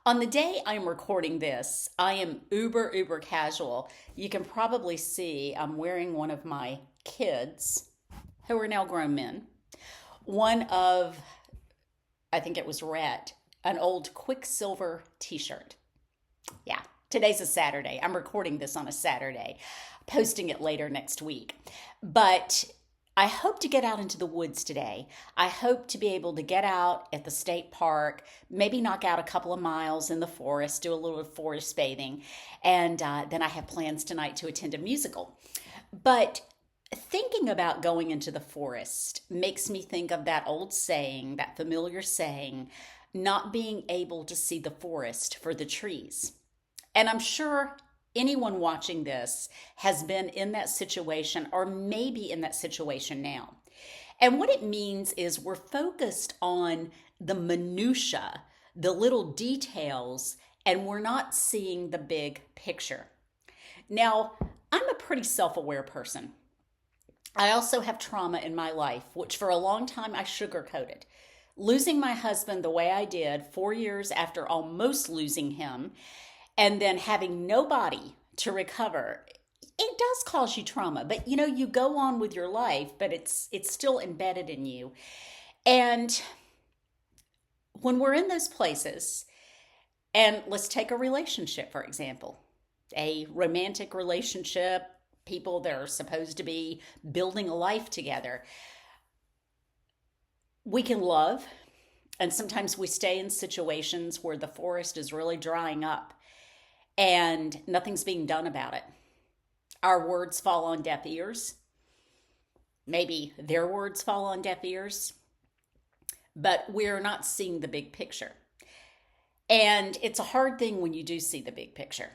On the day I'm recording this, I am uber casual. You can probably see I'm wearing one of my kids, who are now grown men, one of, I think it was red, an old Quicksilver t shirt. Yeah, today's a Saturday. I'm recording this on a Saturday, posting it later next week. But I hope to get out into the woods today. I hope to be able to get out at the state park, maybe knock out a couple of miles in the forest, do a little forest bathing, and then I have plans tonight to attend a musical. But thinking about going into the forest makes me think of that old saying, that familiar saying, not being able to see the forest for the trees. And I'm sure anyone watching this has been in that situation or maybe in that situation now. And what it means is we're focused on the minutia, the little details, and we're not seeing the big picture. Now, I'm a pretty self-aware person. I also have trauma in my life, which for a long time I sugarcoated. Losing my husband the way I did 4 years after almost losing him, and then having nobody to recover, it does cause you trauma. But you go on with your life, but it's still embedded in you. And when we're in those places, and let's take a relationship, for example, a romantic relationship, people that are supposed to be building a life together, we can love, and sometimes we stay in situations where the forest is really drying up and nothing's being done about it. Our words fall on deaf ears. Maybe their words fall on deaf ears, but we're not seeing the big picture. And it's a hard thing when you do see the big picture.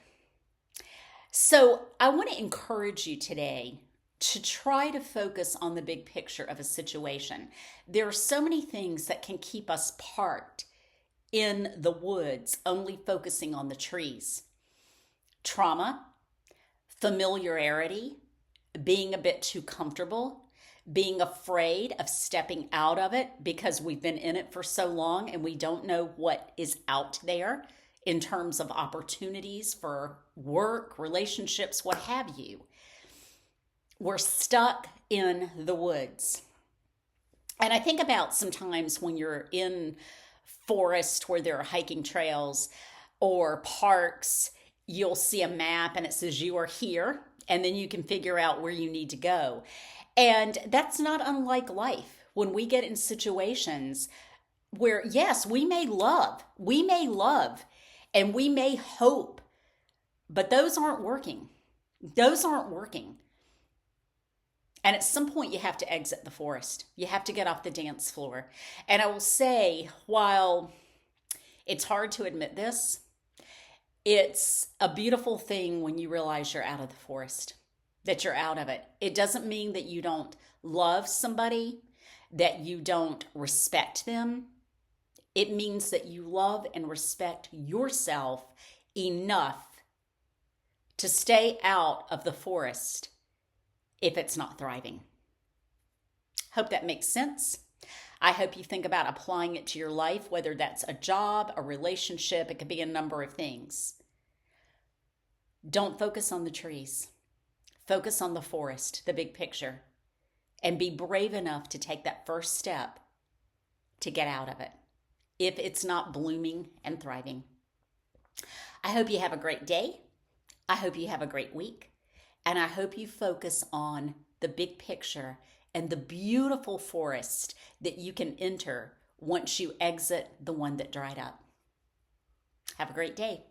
So I want to encourage you today to try to focus on the big picture of a situation. There are so many things that can keep us parked in the woods, only focusing on the trees. Trauma, familiarity, being a bit too comfortable, being afraid of stepping out of it because we've been in it for so long and we don't know what is out there in terms of opportunities for work, relationships, what have you. We're stuck in the woods. And I think about sometimes when you're in forest where there are hiking trails or parks, you'll see a map and it says you are here, and then you can figure out where you need to go. And that's not unlike life. When we get in situations where, yes, we may love, and we may hope, but those aren't working. Those aren't working. And at some point, you have to exit the forest. You have to get off the dance floor. And I will say, while it's hard to admit this, it's a beautiful thing when you realize you're out of the forest, that you're out of it. It doesn't mean that you don't love somebody, that you don't respect them. It means that you love and respect yourself enough to stay out of the forest if it's not thriving. Hope that makes sense. I hope you think about applying it to your life, whether that's a job, a relationship, it could be a number of things. Don't focus on the trees. Focus on the forest, the big picture, and be brave enough to take that first step to get out of it if it's not blooming and thriving. I hope you have a great day. I hope you have a great week. And I hope you focus on the big picture and the beautiful forest that you can enter once you exit the one that dried up. Have a great day.